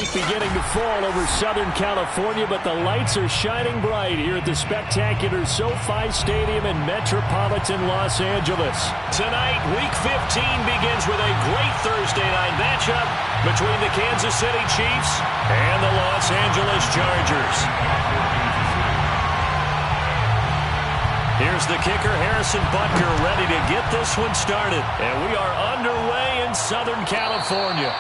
night beginning to fall over Southern California, but the lights are shining bright here at the spectacular SoFi Stadium in metropolitan Los Angeles. Tonight, Week 15 begins with a great Thursday night matchup between the Kansas City Chiefs and the Los Angeles Chargers. Here's the kicker, Harrison Butker, ready to get this one started. And we are underway in Southern California.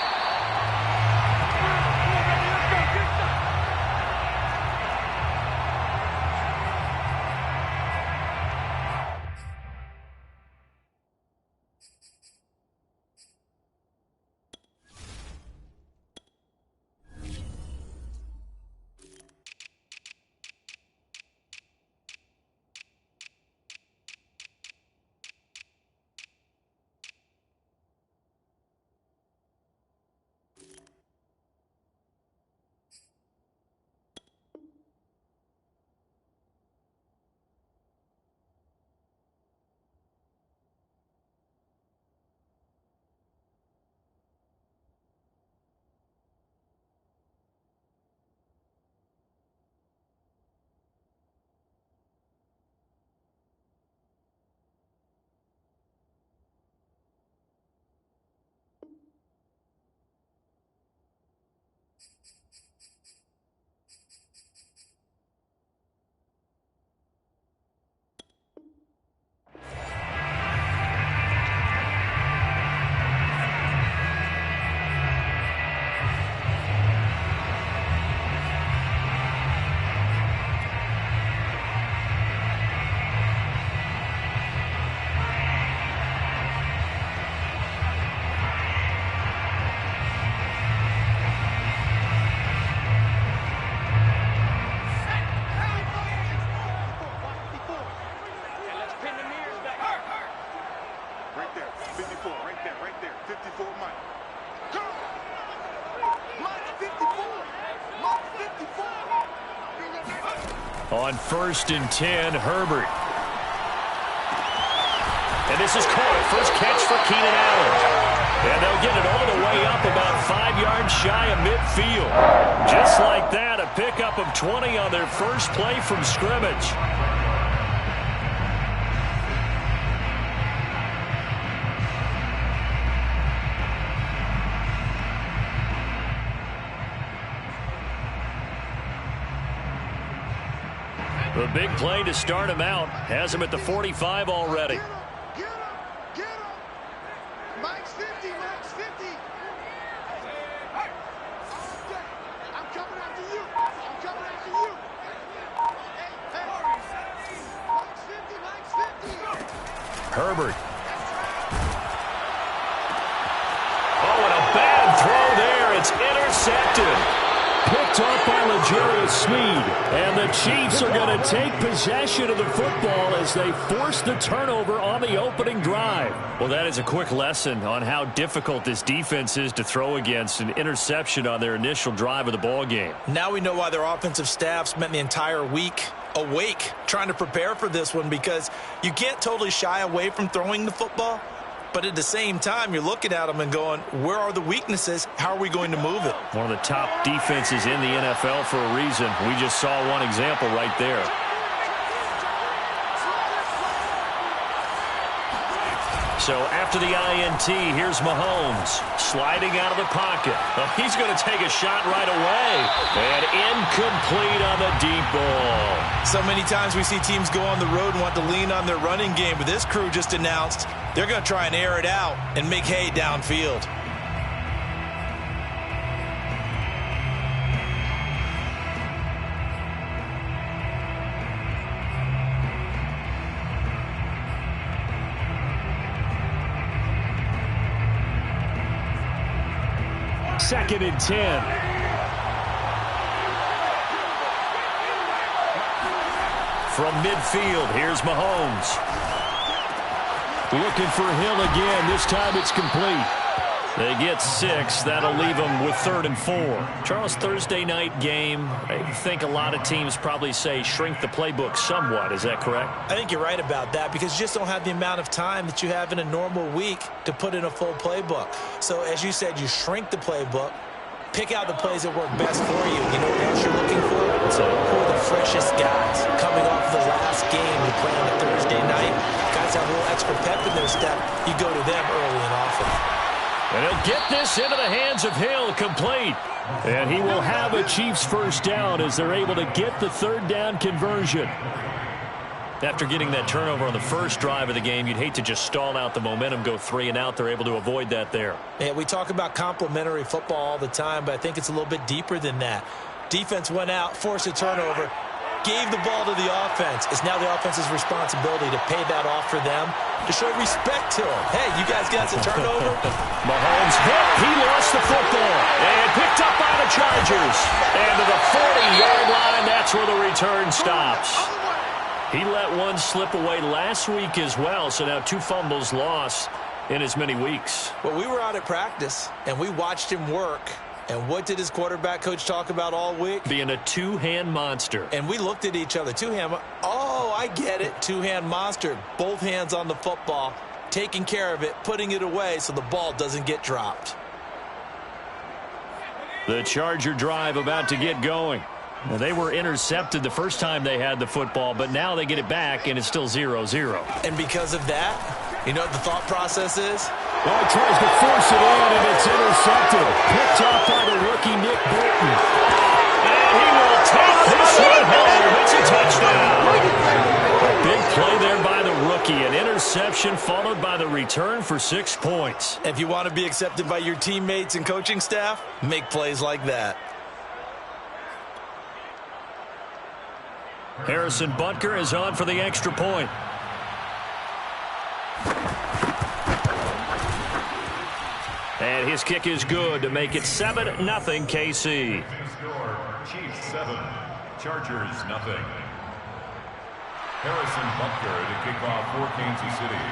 On 1st and 10, Herbert. And this is caught. First catch for Keenan Allen. And they'll get it all the way up about 5 yards shy of midfield. Just like that, a pickup of 20 on their first play from scrimmage. The big play to start him out has him at the 45 already. Get him. Mike's 50, Mike's 50. I'm coming after you. Mike's 50, Mike's 50. Herbert. Oh, and a bad throw there. It's intercepted. Picked off by L'Jarius Sneed. And the Chiefs are going to take possession of the football as they force the turnover on the opening drive. Well, that is a quick lesson on how difficult this defense is to throw against. An interception on their initial drive of the ball game. Now we know why their offensive staff spent the entire week awake trying to prepare for this one, because you can't totally shy away from throwing the football. But at the same time, you're looking at them and going, where are the weaknesses? How are we going to move it? One of the top defenses in the NFL for a reason. We just saw one example right there. So after the INT, here's Mahomes sliding out of the pocket. Well, he's going to take a shot right away. And incomplete on the deep ball. So many times we see teams go on the road and want to lean on their running game, but this crew just announced they're going to try and air it out and make hay downfield. Second and 10. From midfield, here's Mahomes. Looking for Hill again. This time it's complete. They get 6. That'll leave them with 3rd and 4. Charles, Thursday night game, I think a lot of teams probably say shrink the playbook somewhat. Is that correct? I think you're right about that, because you just don't have the amount of time that you have in a normal week to put in a full playbook. So as you said, you shrink the playbook. Pick out the plays that work best for you. You know what else you're looking for? So who are the freshest guys coming off the last game you play on a Thursday night? Guys have a little extra pep in their step. You go to them early and often. And he'll get this into the hands of Hill, complete. And he will have a Chiefs first down as they're able to get the third down conversion. After getting that turnover on the first drive of the game, you'd hate to just stall out the momentum, go 3 and out. They're able to avoid that there. Yeah, we talk about complementary football all the time, but I think it's a little bit deeper than that. Defense went out, forced a turnover, gave the ball to the offense. It's now the offense's responsibility to pay that off for them, to show respect to them. Hey, you guys got a turnover? Mahomes hit. He lost the football. And picked up by the Chargers. And to the 40-yard line, that's where the return stops. He let one slip away last week as well, so now 2 fumbles lost in as many weeks. Well, we were out at practice, and we watched him work. And what did his quarterback coach talk about all week? Being a two-hand monster. And we looked at each other. Two-hand. Oh, I get it. Two-hand monster. Both hands on the football, taking care of it, putting it away so the ball doesn't get dropped. The Charger drive about to get going. Well, they were intercepted the first time they had the football, but now they get it back, and it's still 0-0. And because of that, you know what the thought process is? Well, he tries to force it in, and it's intercepted. Picked off by the rookie Nick Bolton. And he will take this one home. It's a touchdown. A big play there by the rookie. An interception followed by the return for 6 points. If you want to be accepted by your teammates and coaching staff, make plays like that. Harrison Butker is on for the extra point. And his kick is good to make it 7-0 KC. Score, Chiefs 7, Chargers nothing. Harrison Butker to kick off for Kansas City.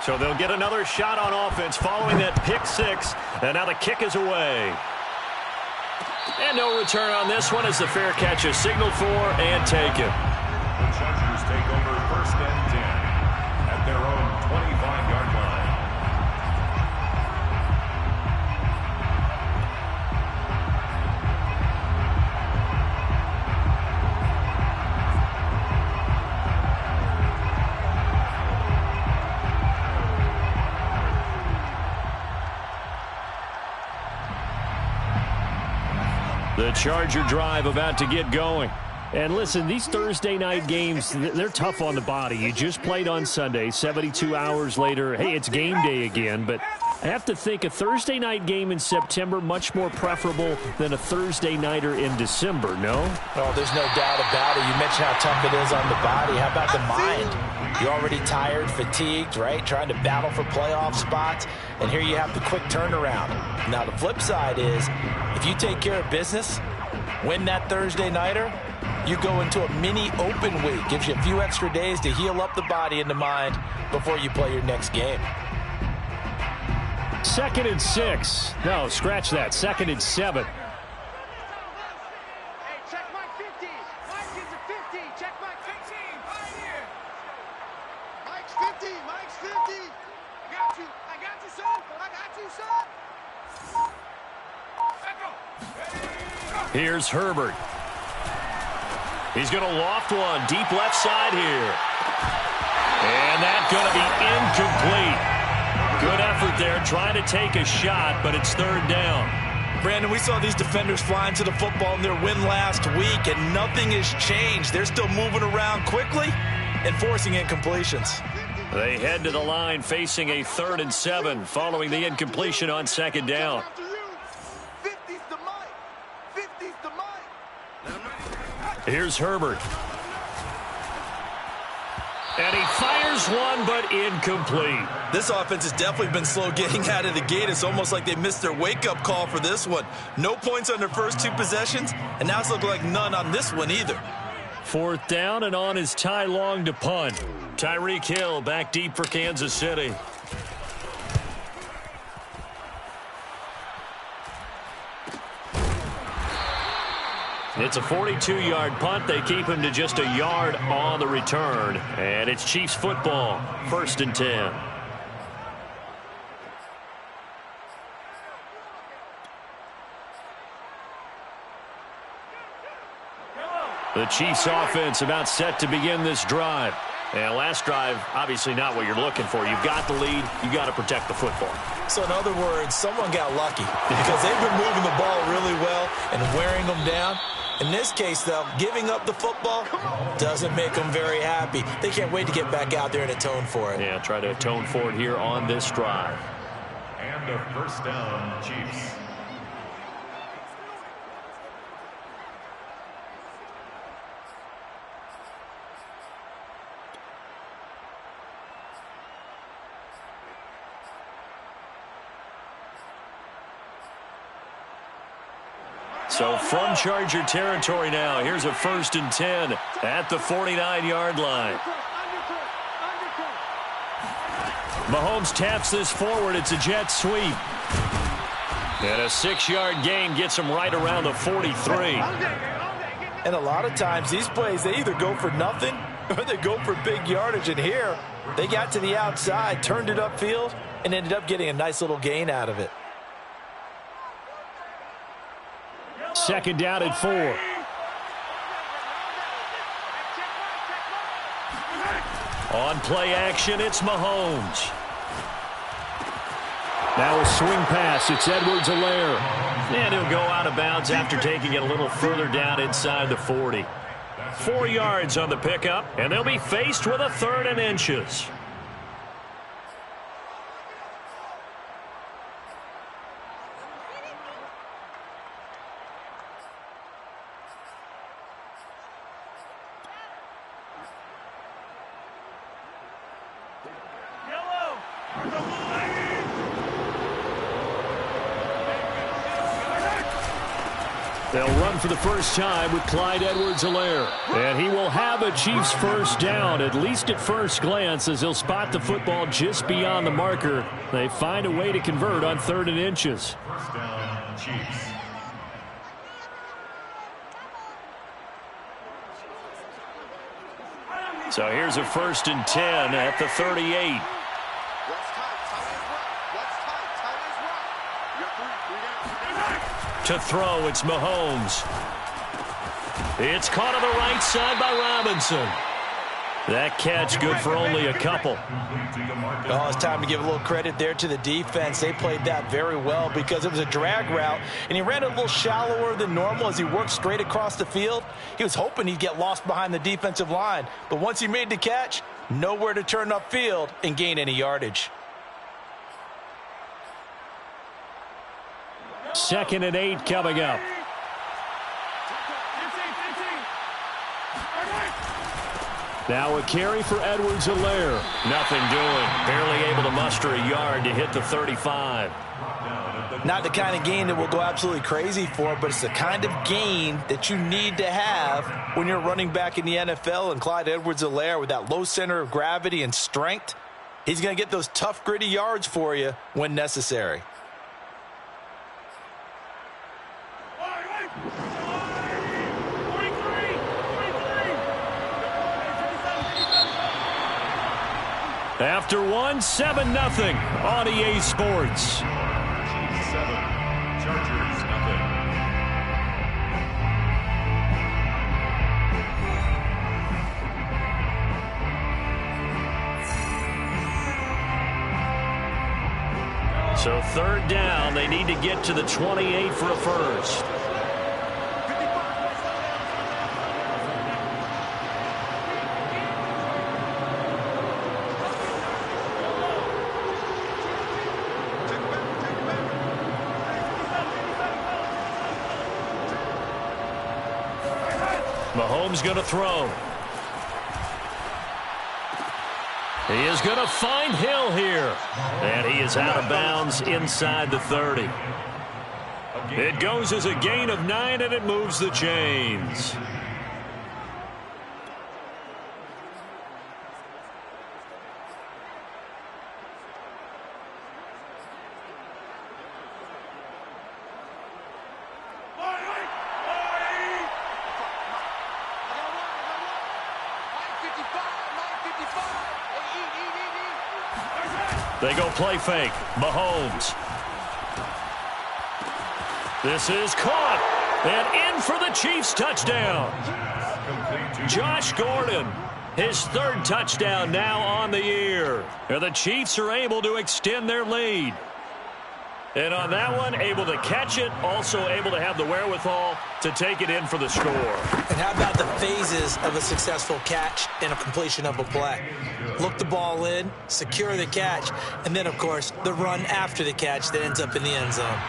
So they'll get another shot on offense following that pick 6. And now the kick is away. And no return on this one as the fair catch is signaled for and taken. The Chargers take over 1st and 10 at their own 25-yard line. The Charger drive about to get going. And listen, these Thursday night games, they're tough on the body. You just played on Sunday, 72 hours later. Hey, it's game day again. But I have to think a Thursday night game in September much more preferable than a Thursday nighter in December, no? Oh, there's no doubt about it. You mentioned how tough it is on the body. How about the mind? You're already tired, fatigued, right? Trying to battle for playoff spots. And here you have the quick turnaround. Now, the flip side is if you take care of business, win that Thursday nighter, you go into a mini open week. Gives you a few extra days to heal up the body and the mind before you play your next game. 2nd and 6. No, scratch that. 2nd and 7. Hey, check my 50. Mike is a 50. Check my 15. Right here. Mike's 50. Mike's 50. I got you. I got you, son. I got you, son. Here's Herbert. He's going to loft one deep left side here. And that's going to be incomplete. Good effort there, trying to take a shot, but it's 3rd down. Brandon, we saw these defenders flying to the football in their win last week, and nothing has changed. They're still moving around quickly and forcing incompletions. They head to the line facing a 3rd and 7 following the incompletion on 2nd down. 50's the Mike. 50's the Mike. Here's Herbert. And he fires one, but incomplete. This offense has definitely been slow getting out of the gate. It's almost like they missed their wake-up call for this one. No points on their first 2 possessions, and now it's looking like none on this one either. 4th down, and on is Ty Long to punt. Tyreek Hill back deep for Kansas City. It's a 42-yard punt. They keep him to just a yard on the return. And it's Chiefs football, 1st and 10. The Chiefs offense about set to begin this drive. And last drive, obviously not what you're looking for. You've got the lead. You got to protect the football. So in other words, someone got lucky because they've been moving the ball really well and wearing them down. In this case, though, giving up the football doesn't make them very happy. They can't wait to get back out there and atone for it. Yeah, try to atone for it here on this drive. And a first down, Chiefs. So from Charger territory now, here's a 1st and 10 at the 49-yard line. Mahomes taps this forward. It's a jet sweep. And a 6-yard gain gets him right around the 43. And a lot of times these plays, they either go for nothing or they go for big yardage. And here, they got to the outside, turned it upfield, and ended up getting a nice little gain out of it. 2nd down and 4. On play action, it's Mahomes. Now a swing pass. It's Edwards-Helaire. And he'll go out of bounds after taking it a little further down inside the 40. 4 yards on the pickup, and they'll be faced with a 3rd and inches. They'll run for the first time with Clyde Edwards-Helaire. And he will have a Chiefs first down, at least at first glance, as he'll spot the football just beyond the marker. They find a way to convert on 3rd and inches. First down, Chiefs. So here's a 1st and 10 at the 38. To throw, it's Mahomes. It's caught on the right side by Robinson. That catch good for only a couple. Oh, it's time to give a little credit there to the defense. They played that very well because it was a drag route, and he ran a little shallower than normal as he worked straight across the field. He was hoping he'd get lost behind the defensive line, but once he made the catch, nowhere to turn upfield and gain any yardage. 2nd and 8 coming up. Now a carry for Edwards-Helaire. Nothing doing. Barely able to muster a yard to hit the 35. Not the kind of gain that will go absolutely crazy for, but it's the kind of gain that you need to have when you're running back in the NFL. And Clyde Edwards-Helaire, with that low center of gravity and strength, he's going to get those tough, gritty yards for you when necessary. After one, 7-0 on EA Sports. Chiefs 7, Chargers nothing. So 3rd down, they need to get to the 28 for a first. Mahomes going to throw. He is going to find Hill here. And he is out of bounds inside the 30. It goes as a gain of 9, and it moves the chains. They go play fake. Mahomes. This is caught. And in for the Chiefs touchdown. complete to Josh Gordon, his third touchdown now on the year. And the Chiefs are able to extend their lead. And on that one, able to catch it, also able to have the wherewithal to take it in for the score. And how about the phases of a successful catch and a completion of a play? Look the ball in, secure the catch, and then, of course, the run after the catch that ends up in the end zone.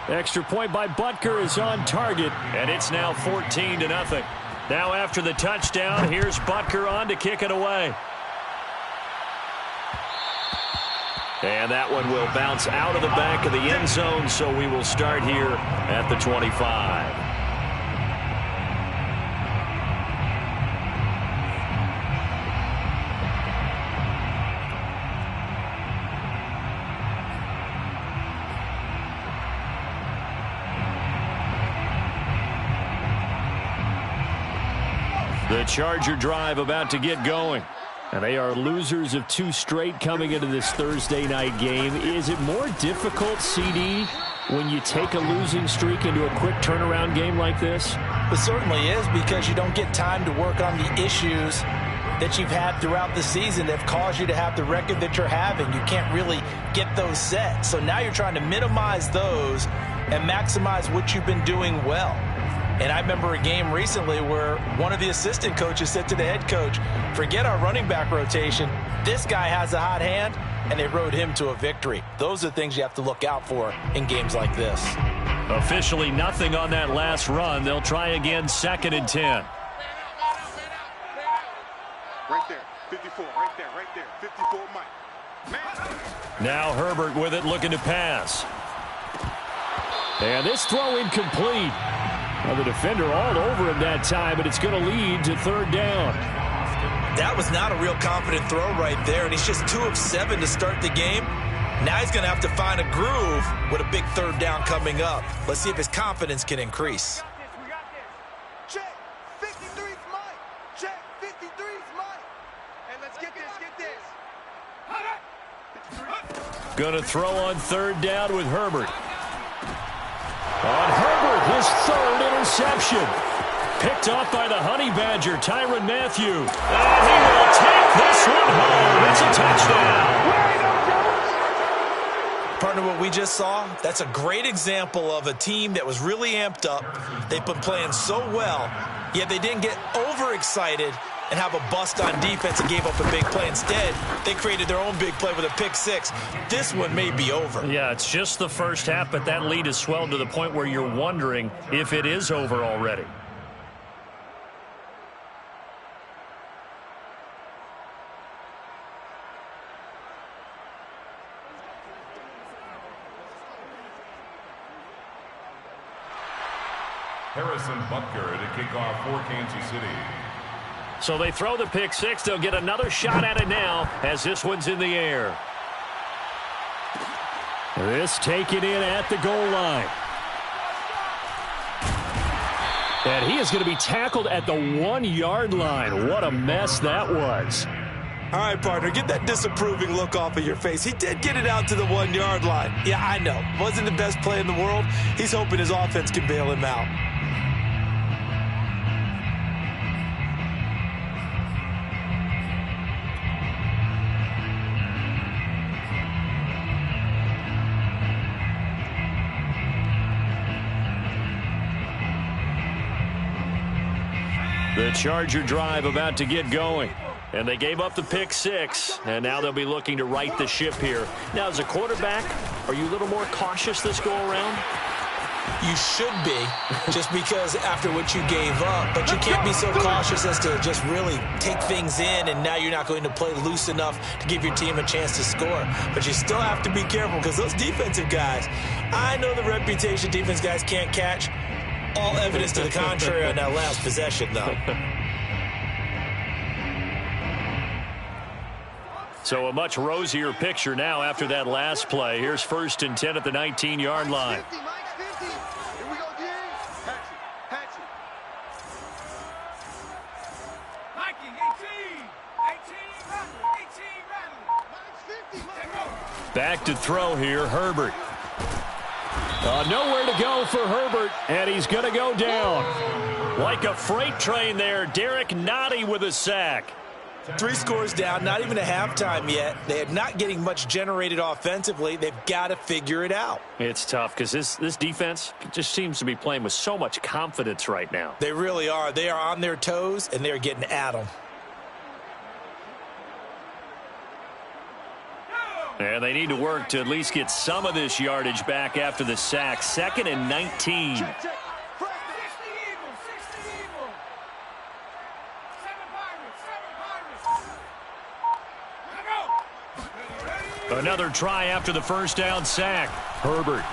Extra point by Butker is on target, and it's now 14-0. Now after the touchdown, here's Butker on to kick it away. And that one will bounce out of the back of the end zone, so we will start here at the 25. The Charger drive about to get going. And they are losers of 2 straight coming into this Thursday night game. Is it more difficult, CD, when you take a losing streak into a quick turnaround game like this? It certainly is, because you don't get time to work on the issues that you've had throughout the season that have caused you to have the record that you're having. You can't really get those set. So now you're trying to minimize those and maximize what you've been doing well. And I remember a game recently where one of the assistant coaches said to the head coach, forget our running back rotation. This guy has a hot hand, and they rode him to a victory.Ose are the things you have to look out for in games like this. Officially nothing on that last run. They'll try again, 2nd and 10. Right there, 54, right there, 54, Mike. Now Herbert with it, looking to pass. And this throw incomplete. Well, the defender all over him that time, but it's going to lead to 3rd down. That was not a real confident throw right there, and he's just 2 of 7 to start the game. Now he's going to have to find a groove with a big 3rd down coming up. Let's see if his confidence can increase. We got this. Check. 53's Mike. Check. 53's Mike. And let's get this. Going to throw on 3rd down with Herbert. On Herbert, his 3rd interception. Picked off by the Honey Badger, Tyrann Mathieu. And he will take this one home. It's a touchdown. Partner, what we just saw, that's a great example of a team that was really amped up. They've been playing so well, yet they didn't get overexcited and have a bust on defense and gave up a big play. Instead, they created their own big play with a pick 6. This one may be over. Yeah, it's just the first half, but that lead has swelled to the point where you're wondering if it is over already. Harrison Butker to kick off for Kansas City. So they throw the pick 6. They'll get another shot at it now as this one's in the air. This taken in at the goal line. And he is going to be tackled at the 1-yard line. What a mess that was. All right, partner, get that disapproving look off of your face. He did get it out to the 1-yard line. Yeah, I know. Wasn't the best play in the world. He's hoping his offense can bail him out. The Charger drive about to get going. And they gave up the pick 6, and now they'll be looking to right the ship here. Now, as a quarterback, are you a little more cautious this go-around? You should be, just because after what you gave up. But you can't be so cautious as to just really take things in, and now you're not going to play loose enough to give your team a chance to score. But you still have to be careful, because those defensive guys, I know the reputation defense guys can't catch. All evidence to the contrary on that last possession, though. So a much rosier picture now after that last play. Here's 1st and 10 at the 19-yard line. 50, Mike's 50. Here we go, D. Hatchet. Mikey, 18 Rattler. Mike's 50, Mike. Back to throw here, Herbert. Nowhere to go for Herbert, and he's going to go down. Like a freight train there, Derek Nottie with a sack. 3 scores down, not even a halftime yet. They are not getting much generated offensively. They've got to figure it out. It's tough because this defense just seems to be playing with so much confidence right now. They really are. They are on their toes, and they're getting at them. And they need to work to at least get some of this yardage back after the sack. 2nd and 19. Check. 60 Eagles. 60 Eagles. 7 Pirates. Go. Another try after the first down sack. Herbert.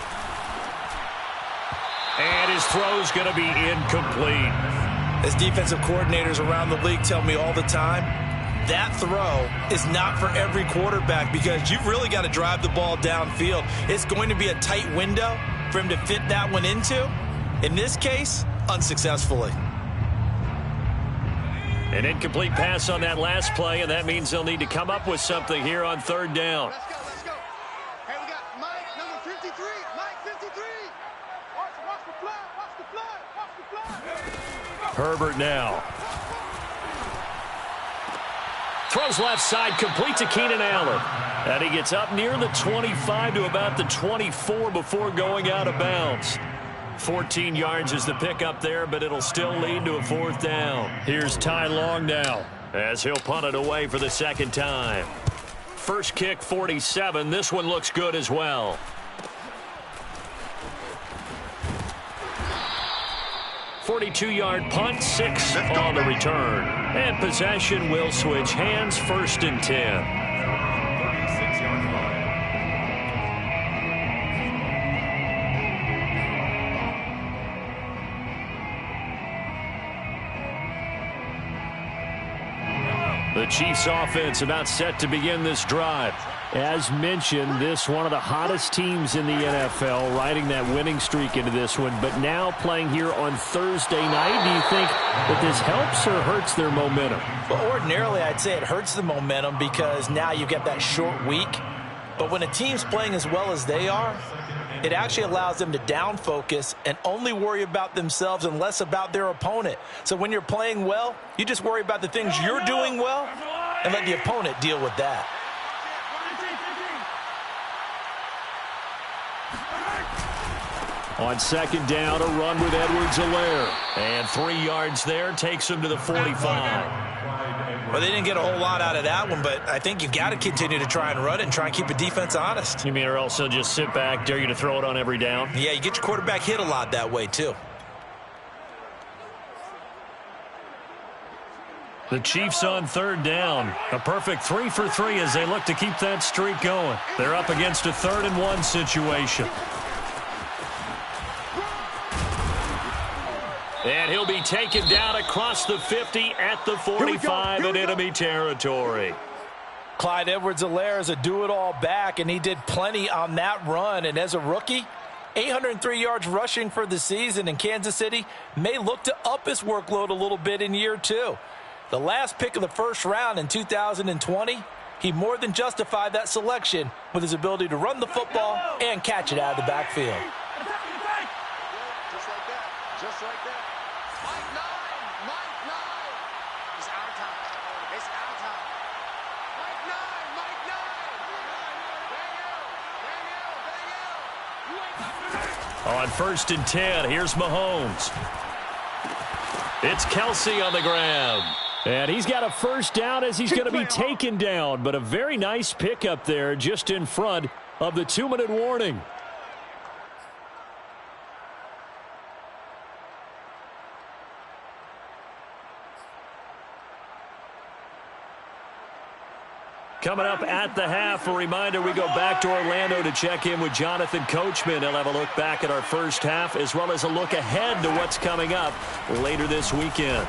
And his throw's going to be incomplete. As defensive coordinators around the league tell me all the time, that throw is not for every quarterback because you've really got to drive the ball downfield. It's going to be a tight window for him to fit that one into. In this case, unsuccessfully. An incomplete pass on that last play, and that means they'll need to come up with something here on 3rd down. Let's go. Hey, we got Mike, number 53. Mike, 53. Watch the fly. Watch the fly. Watch the fly. Herbert now. Throws left side, complete to Keenan Allen. And he gets up near the 25 to about the 24 before going out of bounds. 14 yards is the pickup there, but it'll still lead to a 4th down. Here's Ty Long now, as he'll punt it away for the 2nd time. First kick, 47. This one looks good as well. .42-yard punt, 6 on the return. And possession will switch hands, 1st and 10. 36-yard line. The Chiefs offense about set to begin this drive. As mentioned, this one of the hottest teams in the NFL, riding that winning streak into this one, but now playing here on Thursday night. Do you think that this helps or hurts their momentum? Well, ordinarily, I'd say it hurts the momentum because now you get that short week. But when a team's playing as well as they are, it actually allows them to down focus and only worry about themselves and less about their opponent. So when you're playing well, you just worry about the things you're doing well and let the opponent deal with that. On 2nd down, a run with Edwards-Helaire. And 3 yards there takes him to the 45. Well, they didn't get a whole lot out of that one, but I think you got to continue to try and run it and try and keep a defense honest. You mean or else they'll just sit back, dare you to throw it on every down? Yeah, you get your quarterback hit a lot that way, too. The Chiefs on 3rd down. A perfect 3 for 3 as they look to keep that streak going. They're up against a 3rd and 1 situation. And he'll be taken down across the 50 at the 45 in enemy territory. Clyde Edwards-Helaire is a do-it-all back, and he did plenty on that run. And as a rookie, 803 yards rushing for the season, and Kansas City may look to up his workload a little bit in year 2. The last pick of the 1st round in 2020, he more than justified that selection with his ability to run the football and catch it out of the backfield. Just like that. Just like that. Mike 9. Mike 9. It's our time. It's our time. Mike 9. Mike 9. On 1st and 10, here's Mahomes. It's Kelsey on the ground. And he's got a 1st down as he's going to be taken down. But a very nice pickup there just in front of the 2-minute warning. Coming up at the half, a reminder, we go back to Orlando to check in with Jonathan Coachman. He'll have a look back at our 1st half as well as a look ahead to what's coming up later this weekend.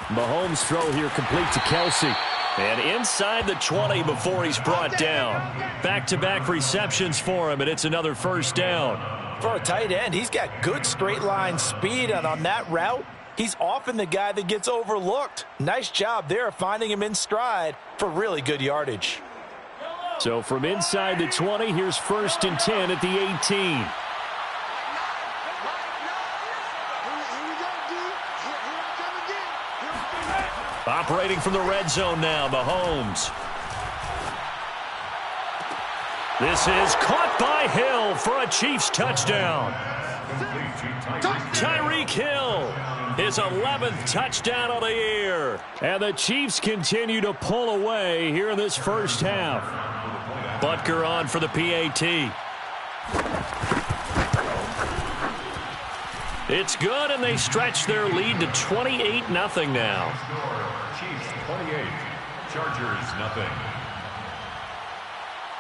Mahomes' throw here complete to Kelsey. And inside the 20 before he's brought down. Back-to-back receptions for him, and it's another 1st down. For a tight end, he's got good straight-line speed, and on that route, he's often the guy that gets overlooked. Nice job there finding him in stride for really good yardage. So from inside the 20, here's 1st and 10 at the 18. Operating from the red zone now, Mahomes. This is caught by Hill for a Chiefs touchdown. Tyreek Hill, his 11th touchdown of the year. And the Chiefs continue to pull away here in this first half. Butker on for the PAT. It's good, and they stretch their lead to 28-0 now. Chiefs 28, Chargers nothing.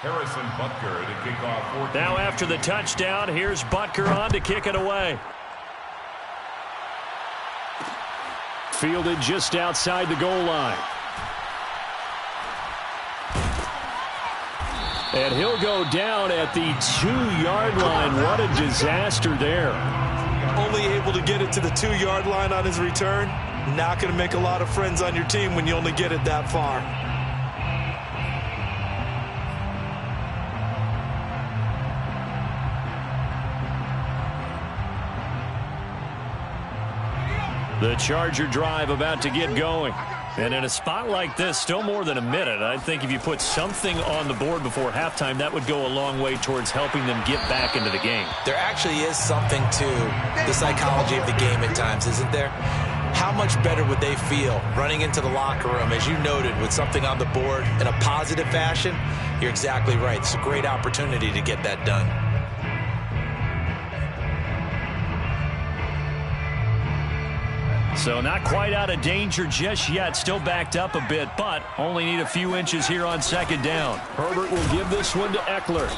Harrison Butker to kick off 14. Now after the touchdown, here's Butker on to kick it away. Fielded just outside the goal line. And he'll go down at the 2-yard line. What a disaster there. Only able to get it to the 2-yard line on his return. Not going to make a lot of friends on your team when you only get it that far. The Charger drive about to get going. And in a spot like this, still more than a minute, I think if you put something on the board before halftime, that would go a long way towards helping them get back into the game. There actually is something to the psychology of the game at times, isn't there? How much better would they feel running into the locker room, as you noted, with something on the board in a positive fashion? You're exactly right. It's a great opportunity to get that done. So not quite out of danger just yet. Still backed up a bit, but only need a few inches here on second down. Herbert will give this one to Eckler.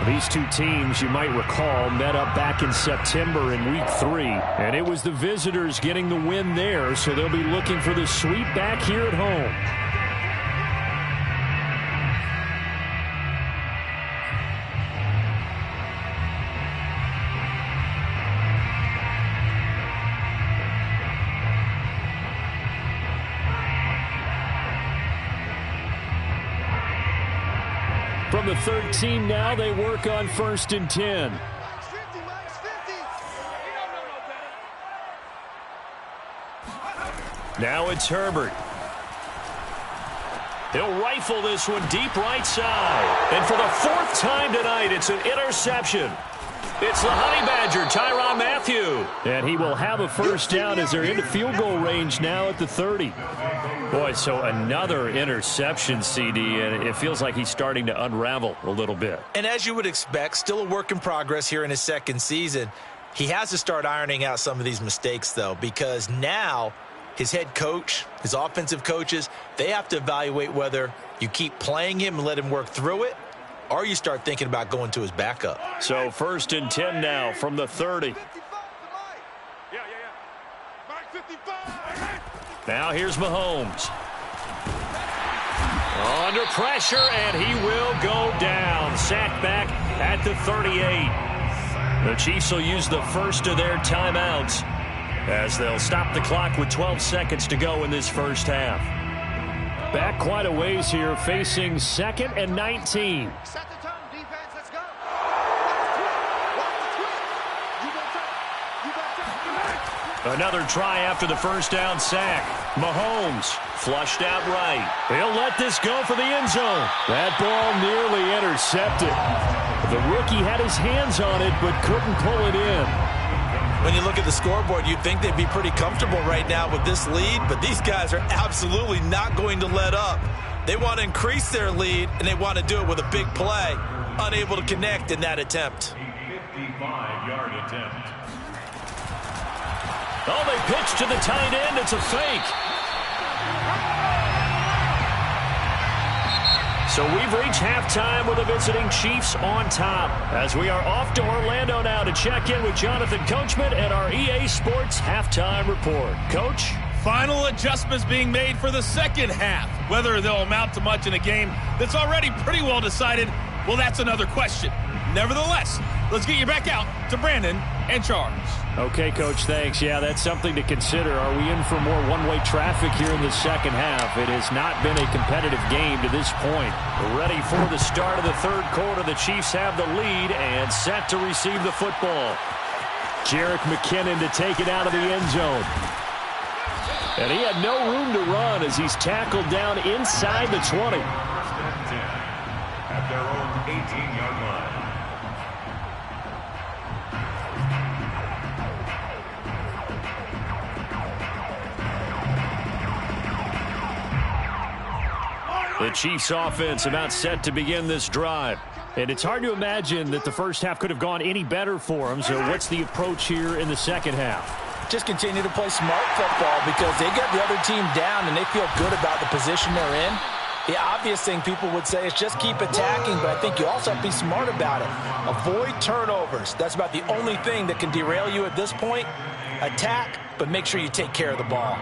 These two teams, you might recall, met up back in September in Week 3. And it was the visitors getting the win there, so they'll be looking for the sweep back here at home. From the 13 now, they work on 1st and 10. Now it's Herbert. He'll rifle this one deep right side. And for the 4th time tonight, it's an interception. It's the Honey Badger, Tyrann Mathieu. And he will have a first down as they're into field goal range now at the 30. Boy, so another interception, CD, and it feels like he's starting to unravel a little bit. And as you would expect, still a work in progress here in his second season. He has to start ironing out some of these mistakes, though, because now his head coach, his offensive coaches, they have to evaluate whether you keep playing him and let him work through it, or you start thinking about going to his backup. So 1st and 10 now from the 30. Now here's Mahomes. Under pressure, and he will go down. Sacked back at the 38. The Chiefs will use the first of their timeouts as they'll stop the clock with 12 seconds to go in this first half. Back quite a ways here, facing 2nd and 19. Set the tone, defense. Let's go. Another try after the first down sack. Mahomes flushed out right. He'll let this go for the end zone. That ball nearly intercepted. The rookie had his hands on it but couldn't pull it in. When you look at the scoreboard, you'd think they'd be pretty comfortable right now with this lead, but these guys are absolutely not going to let up. They want to increase their lead, and they want to do it with a big play. Unable to connect in that attempt. 55-yard attempt. Oh, they pitch to the tight end. It's a fake. So we've reached halftime with the visiting Chiefs on top. As we are off to Orlando now to check in with Jonathan Coachman and our EA Sports Halftime Report. Coach? Final adjustments being made for the second half. Whether they'll amount to much in a game that's already pretty well decided, well, that's another question. Nevertheless, let's get you back out to Brandon and Charles. Okay, Coach, thanks. Yeah, that's something to consider. Are we in for more one-way traffic here in the second half? It has not been a competitive game to this point. We're ready for the start of the third quarter. The Chiefs have the lead and set to receive the football. Jerick McKinnon to take it out of the end zone. And he had no room to run as he's tackled down inside the 20. First and 10 at their own 18-yard line. The Chiefs offense about set to begin this drive. And it's hard to imagine that the first half could have gone any better for them. So what's the approach here in the second half? Just continue to play smart football because they get the other team down and they feel good about the position they're in. The obvious thing people would say is just keep attacking, but I think you also have to be smart about it. Avoid turnovers. That's about the only thing that can derail you at this point. Attack, but make sure you take care of the ball.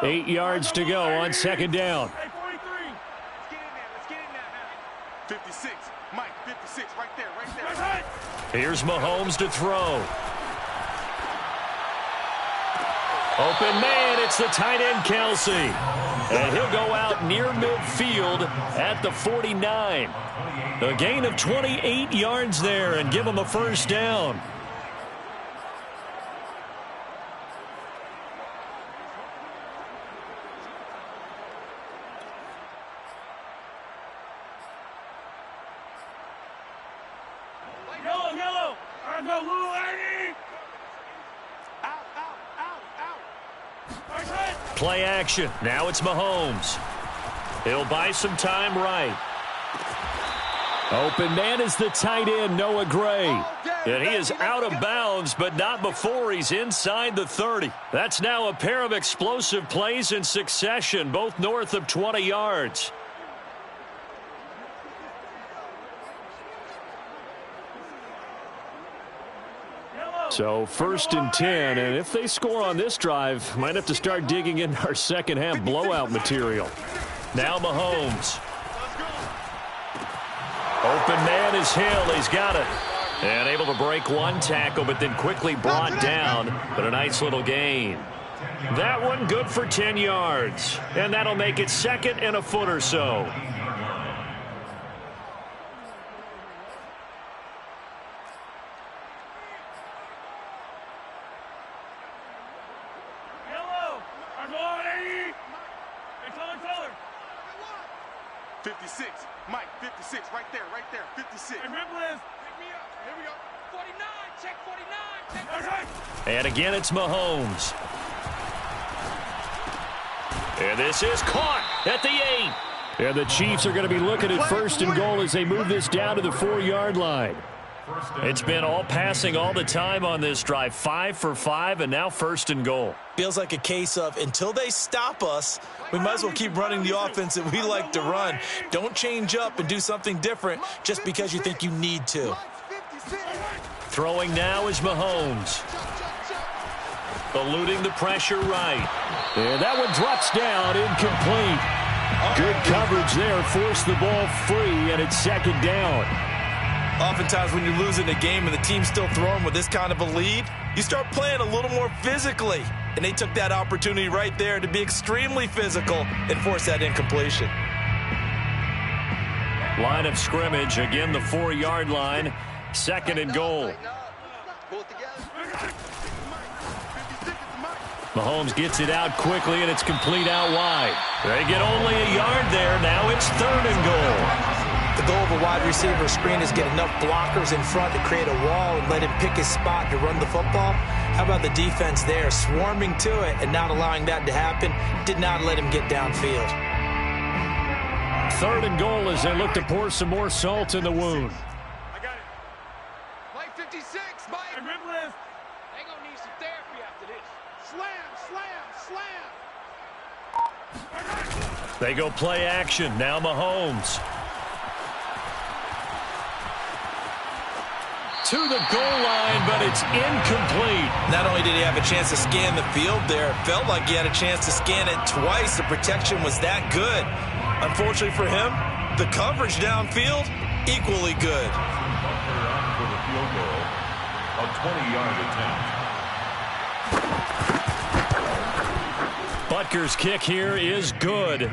Eight yards to go on second down. Let's get in there. 56. Mike, 56. Right there. Here's Mahomes to throw. Open man, it's the tight end, Kelsey. And he'll go out near midfield at the 49. A gain of 28 yards there and give him a first down. Yellow. I go Lou Eddie. Out. Play action. Now it's Mahomes. He'll buy some time right. Open man is the tight end, Noah Gray. And he is out of bounds, but not before he's inside the 30. That's now a pair of explosive plays in succession, both north of 20 yards. So first and 10, and if they score on this drive, might have to start digging in our second half blowout material. Now Mahomes. Open man is Hill. He's got it. And able to break one tackle, but then quickly brought down. But a nice little gain. That one good for 10 yards. And that'll make it second and a foot or so. Yellow. I'm going Eddie. It's on color. 56. Mike, 56. Right there. 56. And Ripple is. Pick me up. Here we go. 49. Check 49. And again, it's Mahomes. And this is caught at the 8. And the Chiefs are going to be looking at first and goal as they move this down to the 4-yard line. It's been all passing all the time on this drive. 5 for 5, and now first and goal. Feels like a case of until they stop us, we might as well keep running the offense that we like to run. Don't change up and do something different just because you think you need to. Throwing now is Mahomes. Eluding the pressure right. And that one drops down, incomplete. Good coverage there, forced the ball free, and it's second down. Oftentimes when you're losing a game and the team's still throwing with this kind of a lead, you start playing a little more physically. And they took that opportunity right there to be extremely physical and force that incompletion. Line of scrimmage, again the 4-yard line. Second and goal. Mahomes gets it out quickly, and it's complete out wide. They get only a yard there. Now it's third and goal. The goal of a wide receiver screen is get enough blockers in front to create a wall and let him pick his spot to run the football. How about the defense there, swarming to it and not allowing that to happen? Did not let him get downfield. Third and goal as they look to pour some more salt in the wound. I got it. Mike, 56. Mike. And Ripple is. They gonna need some therapy after this. Slam. They go play action. Now Mahomes. To the goal line, but it's incomplete. Not only did he have a chance to scan the field there, it felt like he had a chance to scan it twice. The protection was that good. Unfortunately for him, the coverage downfield, equally good. For the field goal, a 20-yard attempt. Butker's kick here is good.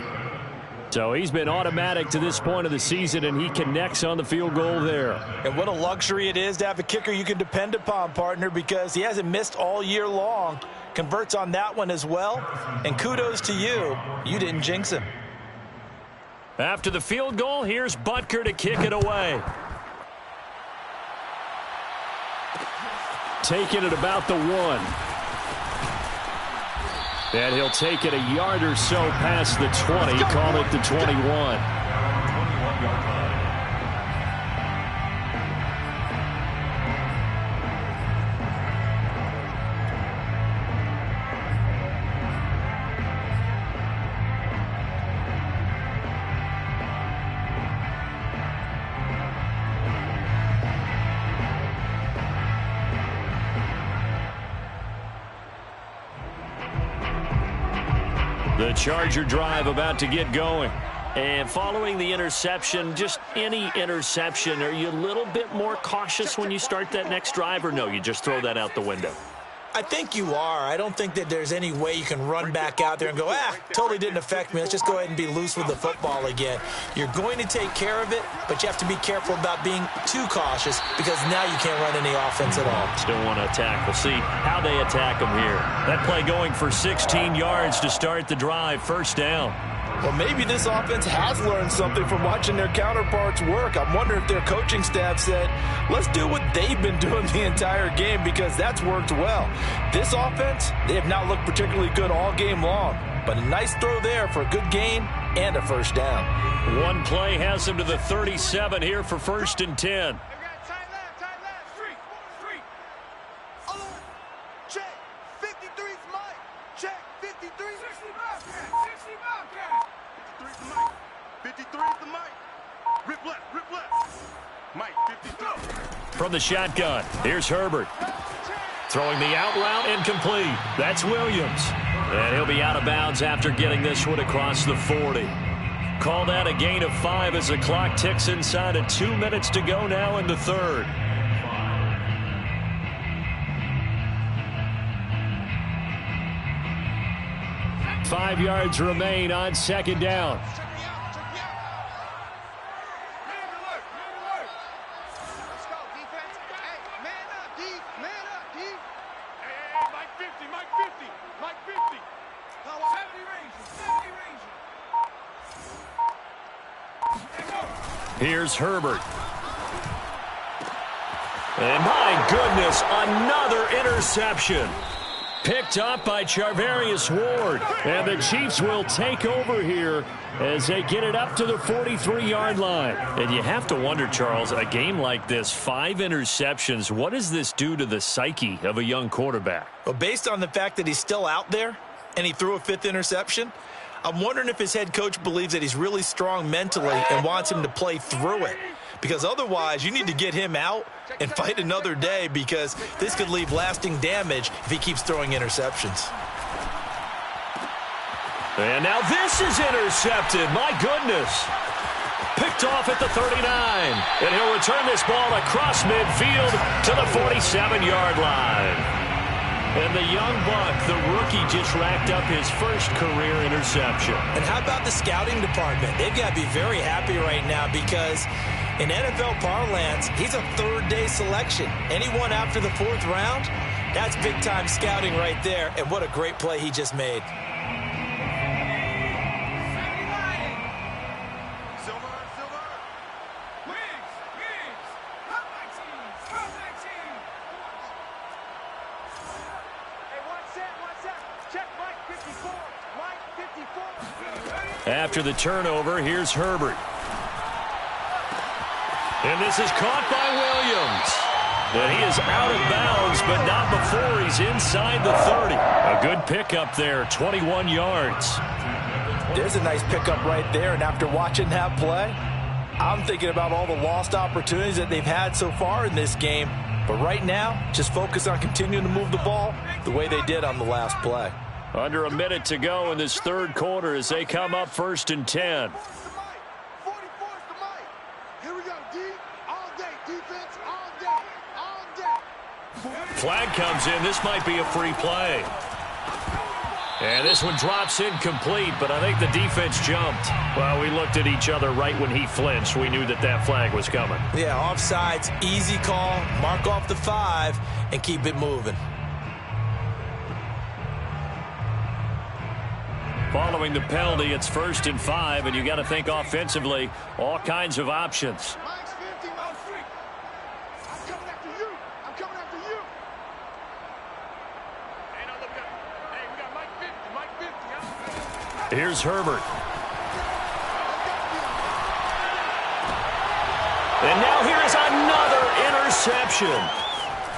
So he's been automatic to this point of the season, and he connects on the field goal there. And what a luxury it is to have a kicker you can depend upon, partner, because he hasn't missed all year long. Converts on that one as well. And kudos to you. You didn't jinx him. After the field goal, here's Butker to kick it away. Taking it about the 1. And he'll take it a yard or so past the 20. Call it the 21. The Charger drive about to get going. And following the interception, just any interception, are you a little bit more cautious when you start that next drive, or no, you just throw that out the window? I think you are. I don't think that there's any way you can run back out there and go, totally didn't affect me. Let's just go ahead and be loose with the football again. You're going to take care of it, but you have to be careful about being too cautious because now you can't run any offense at all. Still want to attack. We'll see how they attack them here. That play going for 16 yards to start the drive. First down. Well, maybe this offense has learned something from watching their counterparts work. I'm wondering if their coaching staff said, let's do what they've been doing the entire game because that's worked well. This offense, they have not looked particularly good all game long, but a nice throw there for a good gain and a first down. One play has them to the 37 here for 1st and 10. Check. 53's Mike. Check. 53. 53's the Mike. Rip left. Mike, 53. From the shotgun, here's Herbert. Throwing the out route incomplete. That's Williams. And he'll be out of bounds after getting this one across the 40. Call that a gain of 5 as the clock ticks inside of 2 minutes to go now in the third. Five yards remain on second down. Here's Herbert. And my goodness, another interception. Picked up by Charvarius Ward. And the Chiefs will take over here as they get it up to the 43-yard line. And you have to wonder, Charles, a game like this, 5 interceptions, what does this do to the psyche of a young quarterback? Well, based on the fact that he's still out there and he threw a 5th interception, I'm wondering if his head coach believes that he's really strong mentally and wants him to play through it. Because otherwise, you need to get him out and fight another day because this could leave lasting damage if he keeps throwing interceptions. And now this is intercepted. My goodness. Picked off at the 39. And he'll return this ball across midfield to the 47-yard line. And the young buck, the rookie, just racked up his first career interception. And how about the scouting department? They've got to be very happy right now because in NFL parlance, he's a third-day selection. Anyone after the 4th round, that's big-time scouting right there. And what a great play he just made. After the turnover, here's Herbert. And this is caught by Williams. And he is out of bounds, but not before he's inside the 30. A good pickup there, 21 yards. There's a nice pickup right there, and after watching that play, I'm thinking about all the lost opportunities that they've had so far in this game. But right now, just focus on continuing to move the ball the way they did on the last play. Under a minute to go in this third quarter as they come up 1st and 10. Here we go, D. All day. Defense, all day. All day. Flag comes in. This might be a free play. And this one drops incomplete, but I think the defense jumped. Well, we looked at each other right when he flinched. We knew that that flag was coming. Yeah, offsides, easy call. Mark off the 5 and keep it moving. Following the penalty, it's 1st and 5, and you got to think offensively, all kinds of options. Mike's 50, Mike's free. I'm coming after you. I'm coming after you. Hey, now look up. Hey, we got Mike 50, Mike 50. Huh? Here's Herbert. And now here is another interception.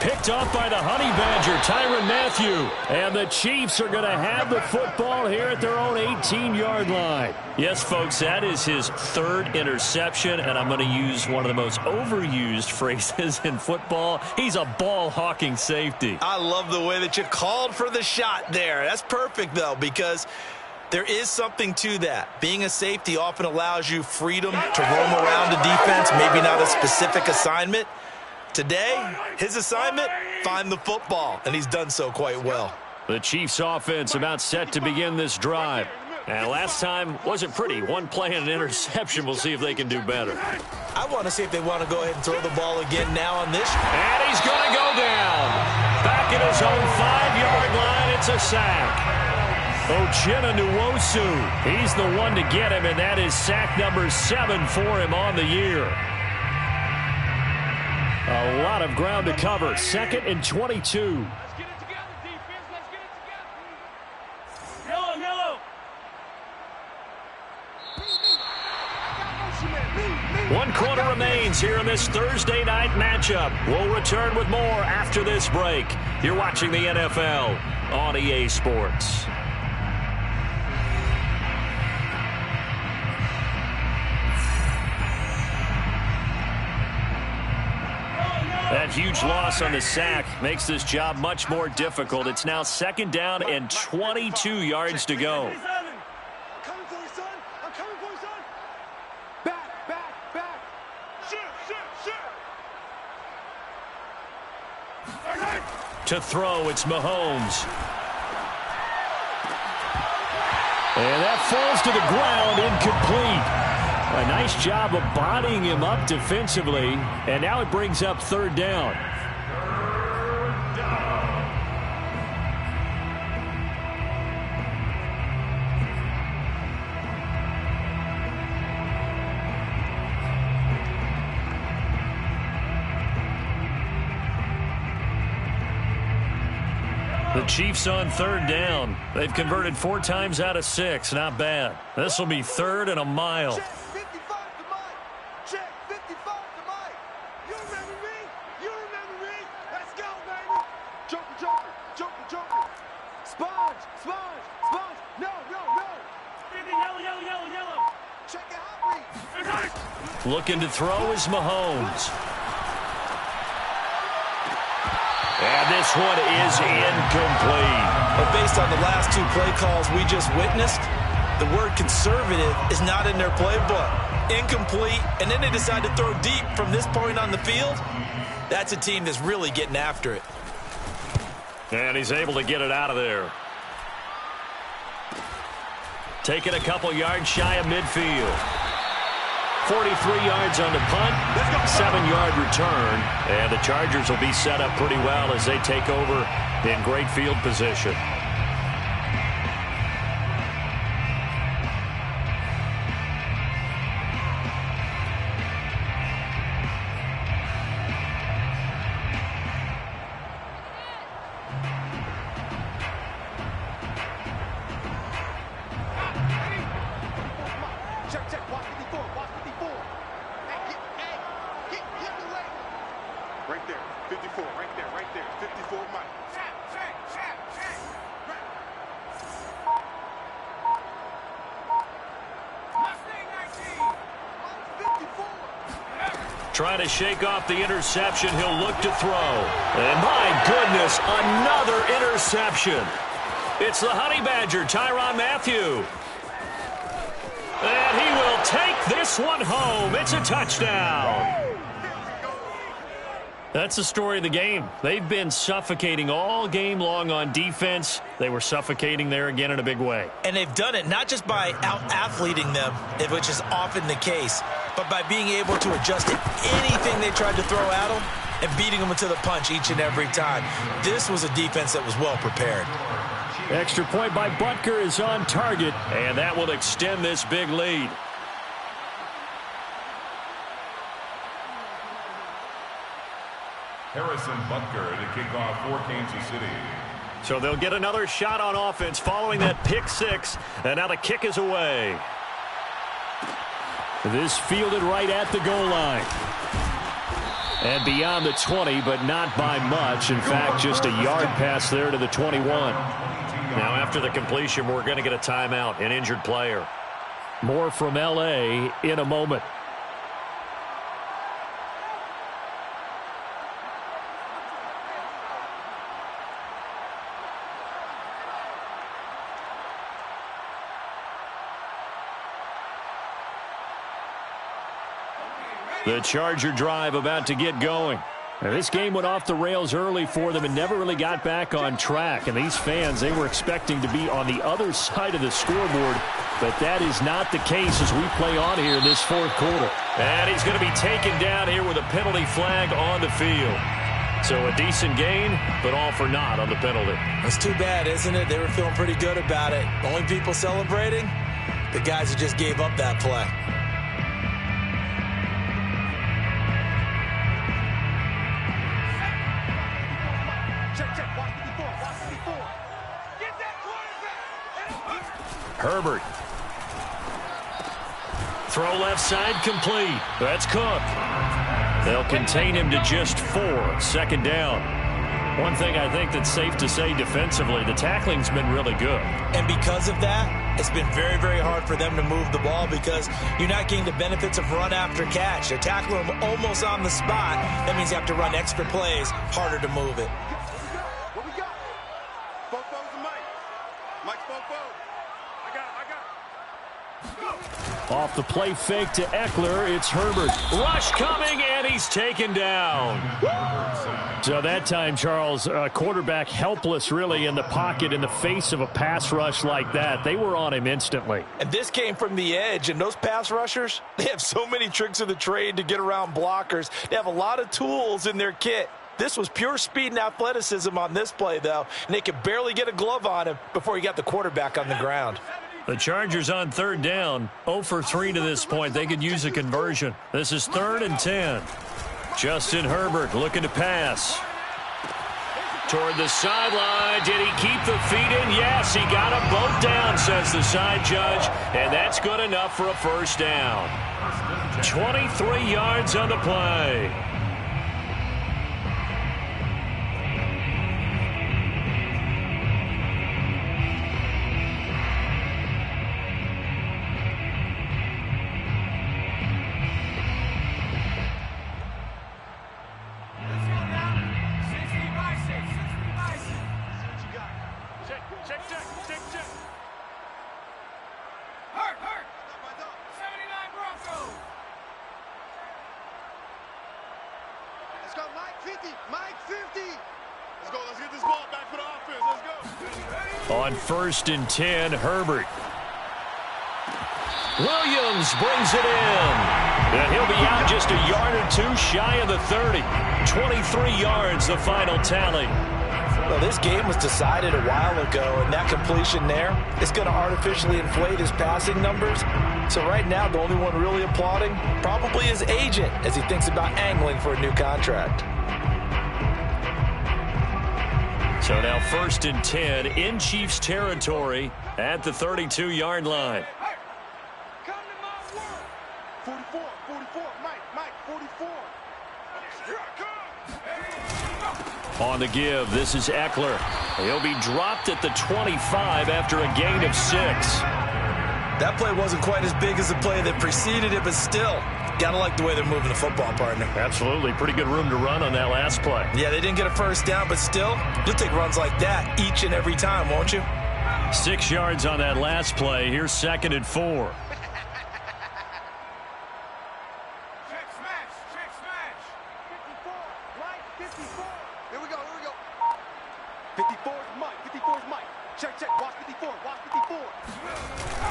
Picked off by the Honey Badger, Tyrann Mathieu. And the Chiefs are going to have the football here at their own 18-yard line. Yes, folks, that is his 3rd interception, and I'm going to use one of the most overused phrases in football. He's a ball-hawking safety. I love the way that you called for the shot there. That's perfect, though, because there is something to that. Being a safety often allows you freedom to roam around the defense, maybe not a specific assignment. Today, his assignment, find the football, and he's done so quite well. The Chiefs offense about set to begin this drive. And last time wasn't pretty. One play and an interception. We'll see if they can do better. I want to see if they want to go ahead and throw the ball again now on this. And he's going to go down. Back at his own 5-yard line, it's a sack. Uchenna Nwosu, he's the one to get him, and that is sack number 7 for him on the year. A lot of ground to cover. 2nd and 22. Let's get it together, defense. Let's get it together. Yellow. One quarter remains here in this Thursday night matchup. We'll return with more after this break. You're watching the NFL on EA Sports. That huge loss on the sack makes this job much more difficult. It's now 2nd down and 22 yards to go. I'm coming for you, son. I'm coming for you, son. Back. Shoot. To throw, it's Mahomes. And that falls to the ground, incomplete. A nice job of bodying him up defensively, and now it brings up 3rd down. The Chiefs on 3rd down. They've converted 4 times out of 6. Not bad. This will be 3rd and a mile. Check 55 to Mike. Check 55 to Mike. You remember me? You remember me? Let's go, baby. Joker. Sponge. No. Yellow. Check it out, read. Looking to throw is Mahomes. And this one is incomplete. But based on the last 2 play calls we just witnessed, the word conservative is not in their playbook. Incomplete, and then they decide to throw deep from this point on the field. That's a team that's really getting after it. And he's able to get it out of there. Taking a couple yards shy of midfield. 43 yards on the punt, 7-yard return, and the Chargers will be set up pretty well as they take over in great field position. Check. Watch 54. Hey, get the leg. Right there. 54. Right there. 54, Mike. Check. Mustang 19. Mike 54. Trying to shake off the interception. He'll look to throw. And my goodness, another interception. It's the Honey Badger, Tyrann Mathieu. And he will take this one home. It's a touchdown. That's the story of the game. They've been suffocating all game long on defense. They were suffocating there again in a big way. And they've done it not just by out-athleting them, which is often the case, but by being able to adjust to anything they tried to throw at them and beating them to the punch each and every time. This was a defense that was well prepared. Extra point by Butker is on target, and that will extend this big lead. Harrison Butker to kick off for Kansas City. So they'll get another shot on offense following that pick six, and now the kick is away. This fielded right at the goal line. And beyond the 20, but not by much. In fact, just a yard pass there to the 21. Now after the completion, we're going to get a timeout, an injured player. More from L.A. in a moment. The Charger drive about to get going. Now, this game went off the rails early for them and never really got back on track. And these fans, they were expecting to be on the other side of the scoreboard. But that is not the case as we play on here in this fourth quarter. And he's going to be taken down here with a penalty flag on the field. So a decent gain, but all for naught on the penalty. That's too bad, isn't it? They were feeling pretty good about it. Only people celebrating, the guys who just gave up that play. Herbert. Throw left side complete. That's Cook. They'll contain him to just 4. Second down. One thing I think that's safe to say defensively, the tackling's been really good. And because of that, it's been very, very hard for them to move the ball because you're not getting the benefits of run after catch. They're tackling them almost on the spot. That means you have to run extra plays, harder to move it. What we got? Fofo's and Mike. Mike's Fofo. I got it. Off the play fake to Eckler, it's Herbert. Rush coming, and he's taken down. So that time, Charles, quarterback helpless really in the pocket in the face of a pass rush like that. They were on him instantly. And this came from the edge, and those pass rushers, they have so many tricks of the trade to get around blockers. They have a lot of tools in their kit. This was pure speed and athleticism on this play, though, and they could barely get a glove on him before he got the quarterback on the ground. The Chargers on third down, 0 for 3 to this point. They could use a conversion. This is 3rd and 10. Justin Herbert looking to pass. Toward the sideline. Did he keep the feet in? Yes, he got them both down, says the side judge. And that's good enough for a first down. 23 yards on the play. On 1st and 10, Herbert. Williams brings it in. And he'll be out just a yard or two shy of the 30. 23 yards, the final tally. Well, this game was decided a while ago, and that completion there is going to artificially inflate his passing numbers. So right now, the only one really applauding probably his agent as he thinks about angling for a new contract. So now 1st and 10 in Chiefs territory at the 32-yard line. Come to my world. 44, Mike, 44. Here I come. On the give, this is Eckler. He'll be dropped at the 25 after a gain of 6. That play wasn't quite as big as the play that preceded it, but still, gotta like the way they're moving the football, partner. Absolutely. Pretty good room to run on that last play. Yeah, they didn't get a first down, but still, you'll take runs like that each and every time, won't you? 6 yards on that last play. Here's 2nd and 4. Check smash. 54, right Here we go, here we go. 54 is Mike, 54 is Mike. Check, check, watch 54, watch 54.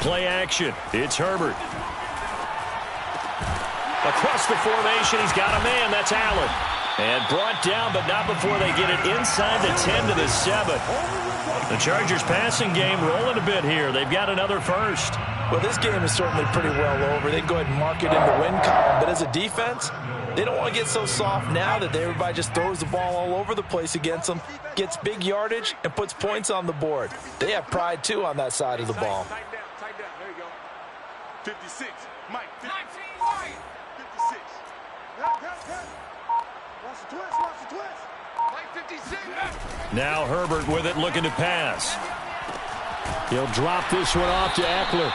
Play action. It's Herbert. Across the formation, he's got a man. That's Allen. And brought down, but not before they get it inside the 10 to the 7. The Chargers passing game rolling a bit here. They've got another first. Well, this game is certainly pretty well over. They'd go ahead and mark it in the win column. But as a defense, they don't want to get so soft now that everybody just throws the ball all over the place against them, gets big yardage, and puts points on the board. They have pride, too, on that side of the ball. Tighten down, there you go. 56, Mike, 56. Watch the twist, watch the twist. Mike, 56. Now Herbert with it, looking to pass. He'll drop this one off to Eckler.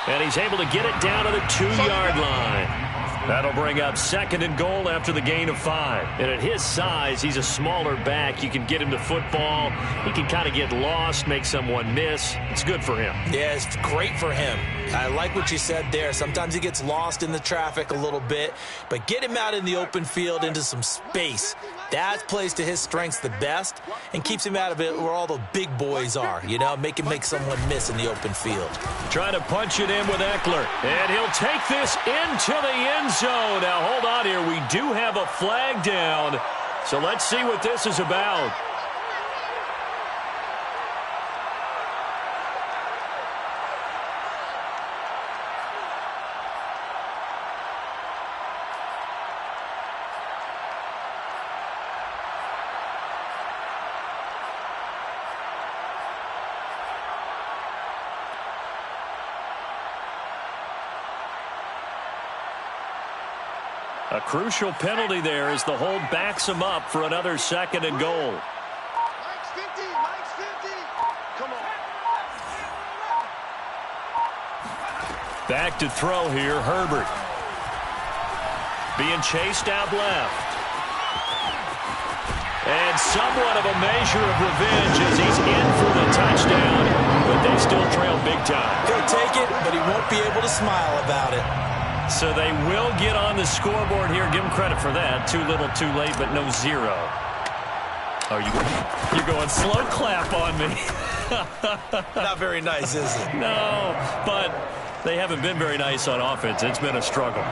And he's able to get it down to the 2-yard line. That'll bring up 2nd and goal after the gain of 5. And at his size, he's a smaller back. You can get him to football. He can kind of get lost, make someone miss. It's good for him. Yeah, it's great for him. I like what you said there. Sometimes he gets lost in the traffic a little bit, but get him out in the open field into some space. That plays to his strengths the best and keeps him out of it where all the big boys are, you know, make someone miss in the open field. Trying to punch it in with Eckler, and he'll take this into the end zone. Now, hold on here. We do have a flag down, so let's see what this is about. A crucial penalty there as the hold backs him up for another 2nd and goal. Mike's 50, Mike's 50. Come on. Back to throw here, Herbert. Being chased out left. And somewhat of a measure of revenge as he's in for the touchdown, but they still trail big time. He'll take it, but he won't be able to smile about it. So they will get on the scoreboard here. Give them credit for that. Too little, too late, but no 0. You're going slow clap on me. Not very nice, is it? No, but they haven't been very nice on offense. It's been a struggle.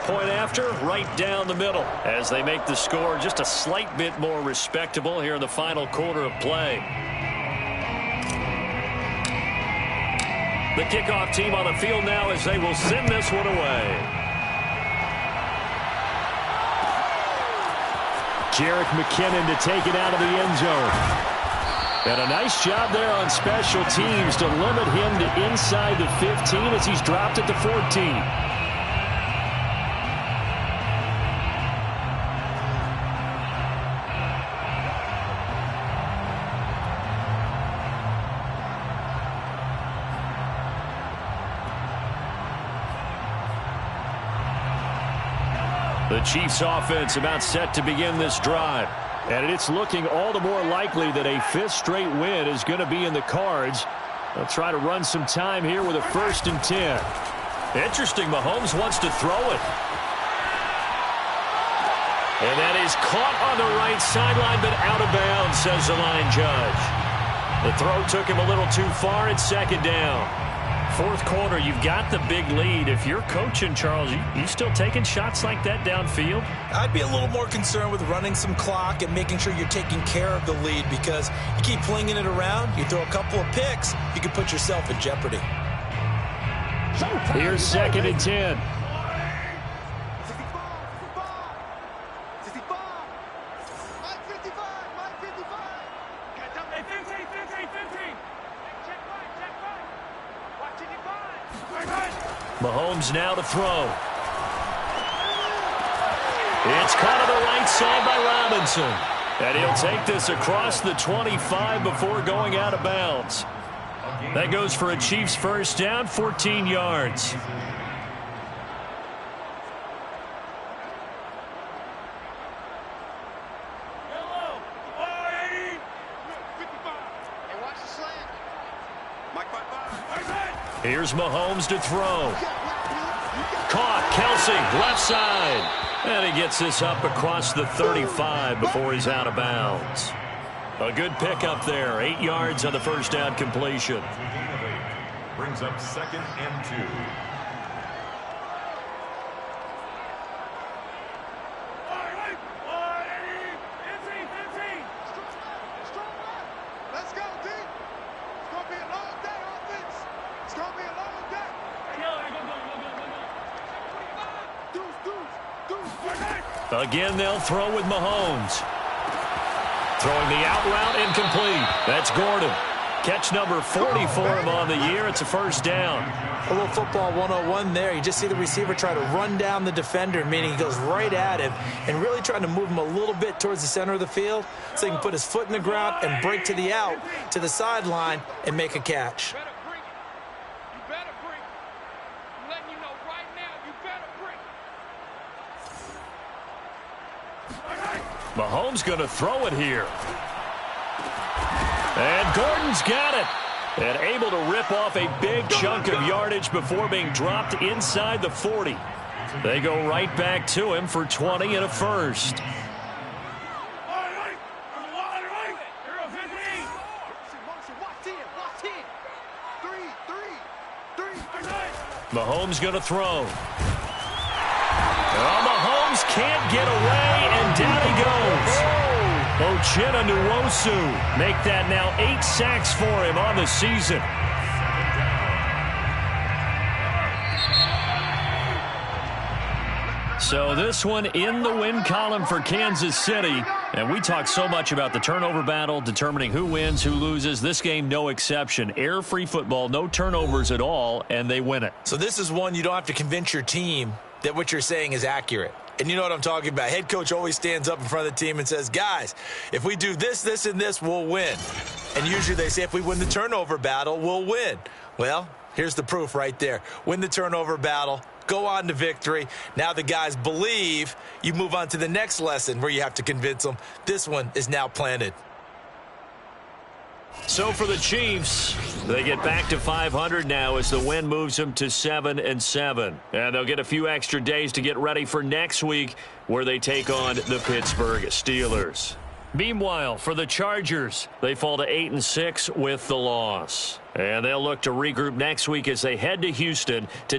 Point after, right down the middle as they make the score just a slight bit more respectable here in the final quarter of play. The kickoff team on the field now as they will send this one away. Jerick McKinnon to take it out of the end zone. And a nice job there on special teams to limit him to inside the 15 as he's dropped at the 14. The Chiefs offense about set to begin this drive. And it's looking all the more likely that a 5th straight win is going to be in the cards. They'll try to run some time here with a 1st and 10. Interesting, Mahomes wants to throw it. And that is caught on the right sideline, but out of bounds, says the line judge. The throw took him a little too far. It's 2nd down. 4th quarter, you've got the big lead. If you're coaching, Charles, you still taking shots like that downfield? I'd be a little more concerned with running some clock and making sure you're taking care of the lead, because you keep flinging it around, you throw a couple of picks, you can put yourself in jeopardy. Here's 2nd and 10. 65. Mike 55, Mike 55. Hey, 15. Check right. Watch it, Mahomes now to throw. It's caught on the right side by Robinson. And he'll take this across the 25 before going out of bounds. That goes for a Chiefs 1st down, 14 yards. Here's Mahomes to throw. caught. Kelsey, left side. And he gets this up across the 35 before he's out of bounds. A good pickup there. 8 yards on the first down completion. Brings up 2nd and 2. Let's go, D. It's going to be a long day, offense. It's going to be a long day. Again, they'll throw with Mahomes. Throwing the out route incomplete. That's Gordon. Catch number 40 for him on the year. It's a first down. A little football 101 there. You just see the receiver try to run down the defender, meaning he goes right at him and really trying to move him a little bit towards the center of the field so he can put his foot in the ground and break to the out, to the sideline, and make a catch. You better bring it. I'm letting you know right now, you better bring it. Mahomes going to throw it here. And Gordon's got it. And able to rip off a big chunk of yardage before being dropped inside the 40. They go right back to him for 20 and a first. Mahomes going to throw. Oh, Mahomes can't get away, and down he goes. Uchenna Nwosu make that now 8 sacks for him on the season. So this one in the win column for Kansas City. And we talk so much about the turnover battle, determining who wins, who loses. This game, no exception. Air-free football, no turnovers at all, and they win it. So this is one you don't have to convince your team that what you're saying is accurate. And you know what I'm talking about. Head coach always stands up in front of the team and says, guys, if we do this, this, and this, we'll win. And usually they say if we win the turnover battle, we'll win. Well, here's the proof right there. Win the turnover battle. Go on to victory. Now the guys believe. You move on to the next lesson where you have to convince them. This one is now planted. So for the Chiefs, they get back to 500 now as the win moves them to 7-7. And they'll get a few extra days to get ready for next week where they take on the Pittsburgh Steelers. Meanwhile, for the Chargers, they fall to 8-6 with the loss. And they'll look to regroup next week as they head to Houston to